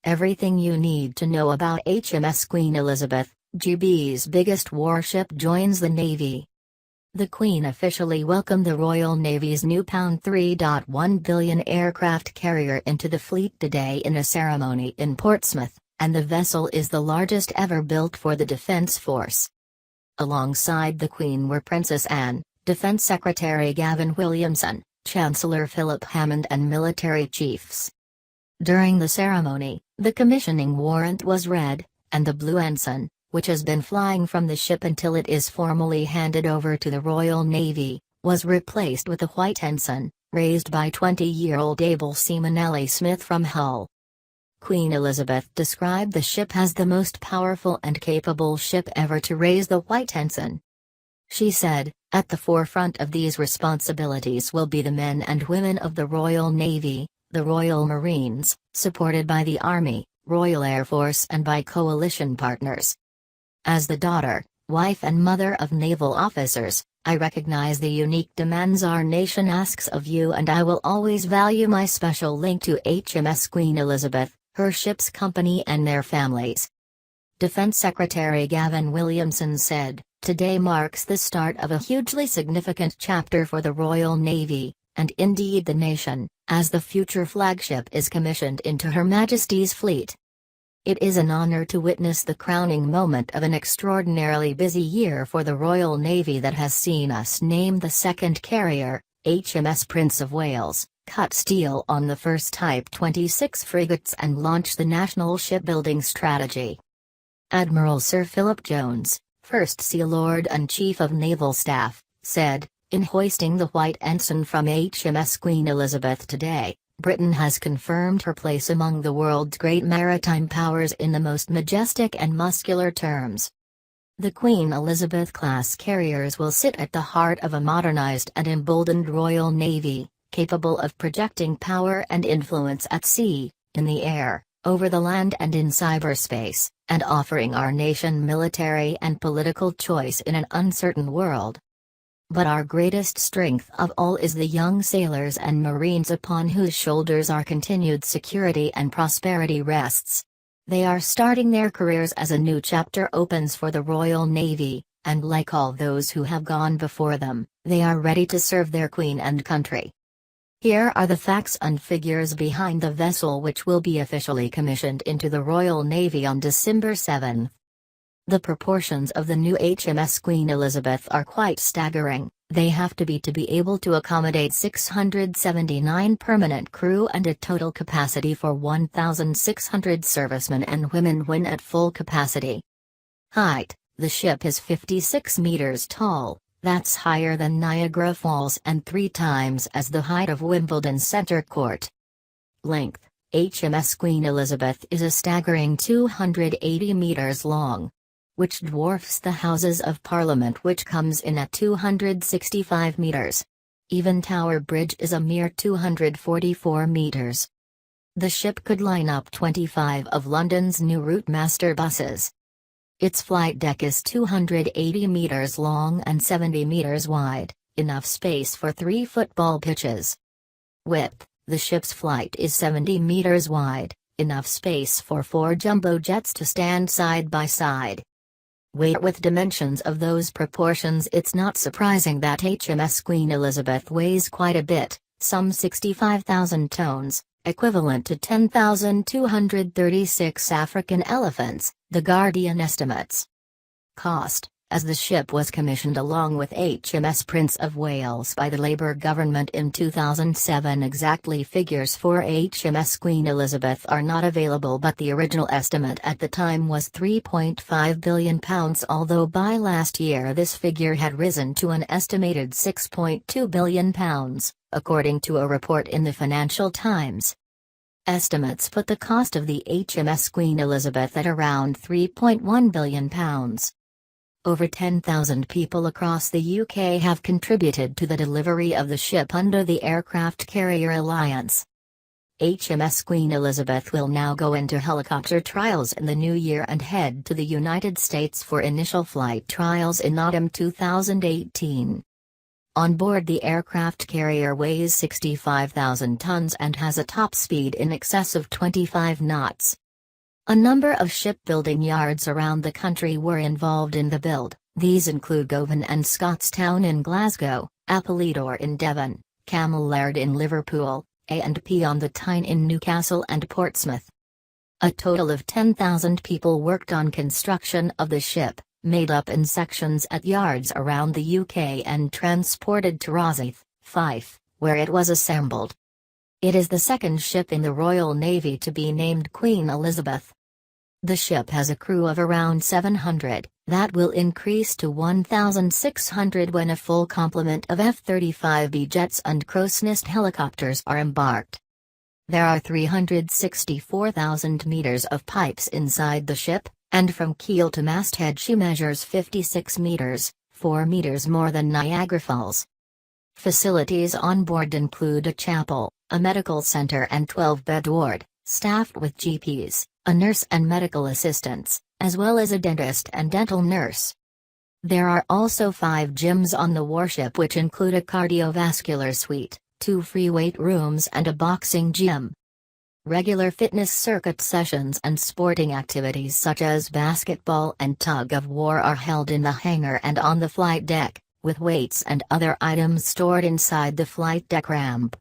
Everything you need to know about HMS Queen Elizabeth, GB's biggest warship, joins the Navy. The Queen officially welcomed the Royal Navy's new £3.1 billion aircraft carrier into the fleet today in a ceremony in Portsmouth, and the vessel is the largest ever built for the Defence Force. Alongside the Queen were Princess Anne, Defence Secretary Gavin Williamson, Chancellor Philip Hammond and military chiefs. During the ceremony, the commissioning warrant was read, and the Blue Ensign, which has been flying from the ship until it is formally handed over to the Royal Navy, was replaced with the White Ensign, raised by 20-year-old Able Seaman Ellie Smith from Hull. Queen Elizabeth described the ship as the most powerful and capable ship ever to raise the White Ensign. She said, "At the forefront of these responsibilities will be the men and women of the Royal Navy, the Royal Marines, supported by the Army, Royal Air Force and by coalition partners. As the daughter, wife and mother of naval officers, I recognize the unique demands our nation asks of you, and I will always value my special link to HMS Queen Elizabeth, her ship's company and their families." Defence Secretary Gavin Williamson said, "Today marks the start of a hugely significant chapter for the Royal Navy, and indeed the nation, as the future flagship is commissioned into Her Majesty's fleet. It is an honor to witness the crowning moment of an extraordinarily busy year for the Royal Navy that has seen us name the second carrier, HMS Prince of Wales, cut steel on the first Type 26 frigates and launch the national shipbuilding strategy." Admiral Sir Philip Jones, First Sea Lord and Chief of Naval Staff, said, "In hoisting the White Ensign from HMS Queen Elizabeth today, Britain has confirmed her place among the world's great maritime powers in the most majestic and muscular terms." The Queen Elizabeth-class carriers will sit at the heart of a modernized and emboldened Royal Navy, capable of projecting power and influence at sea, in the air, over the land and in cyberspace, and offering our nation military and political choice in an uncertain world. But our greatest strength of all is the young sailors and Marines upon whose shoulders our continued security and prosperity rests. They are starting their careers as a new chapter opens for the Royal Navy, and like all those who have gone before them, they are ready to serve their Queen and country. Here are the facts and figures behind the vessel, which will be officially commissioned into the Royal Navy on December 7. The proportions of the new HMS Queen Elizabeth are quite staggering. They have to be able to accommodate 679 permanent crew and a total capacity for 1,600 servicemen and women when at full capacity. Height: the ship is 56 meters tall, that's higher than Niagara Falls and 3 times as the height of Wimbledon Centre Court. Length: HMS Queen Elizabeth is a staggering 280 meters long, which dwarfs the Houses of Parliament, which comes in at 265 meters. Even Tower Bridge is a mere 244 meters. The ship could line up 25 of London's new Route Master buses. Its flight deck is 280 meters long and 70 meters wide, enough space for 3 football pitches. Width: the ship's flight is 70 meters wide, enough space for 4 jumbo jets to stand side by side. Weight: with dimensions of those proportions, it's not surprising that HMS Queen Elizabeth weighs quite a bit, some 65,000 tons, equivalent to 10,236 African elephants, The Guardian estimates. Cost: as the ship was commissioned along with HMS Prince of Wales by the Labour government in 2007, exactly figures for HMS Queen Elizabeth are not available, but the original estimate at the time was £3.5 billion, although by last year this figure had risen to an estimated £6.2 billion, according to a report in the Financial Times. Estimates put the cost of the HMS Queen Elizabeth at around £3.1 billion. Over 10,000 people across the UK have contributed to the delivery of the ship under the Aircraft Carrier Alliance. HMS Queen Elizabeth will now go into helicopter trials in the new year and head to the United States for initial flight trials in autumn 2018. On board, the aircraft carrier weighs 65,000 tons and has a top speed in excess of 25 knots. A number of shipbuilding yards around the country were involved in the build. These include Govan and Scottstown in Glasgow, Appledore in Devon, Camel Laird in Liverpool, A&P on the Tyne in Newcastle and Portsmouth. A total of 10,000 people worked on construction of the ship, made up in sections at yards around the UK and transported to Rosyth, Fife, where it was assembled. It is the second ship in the Royal Navy to be named Queen Elizabeth. The ship has a crew of around 700, that will increase to 1,600 when a full complement of F-35B jets and crow's nest helicopters are embarked. There are 364,000 meters of pipes inside the ship, and from keel to masthead she measures 56 meters, 4 meters more than Niagara Falls. Facilities on board include a chapel, a medical center and 12-bed ward, staffed with GPs, a nurse and medical assistants, as well as a dentist and dental nurse. There are also 5 gyms on the warship which include a cardiovascular suite, 2 free weight rooms and a boxing gym. Regular fitness circuit sessions and sporting activities such as basketball and tug-of-war are held in the hangar and on the flight deck, with weights and other items stored inside the flight deck ramp.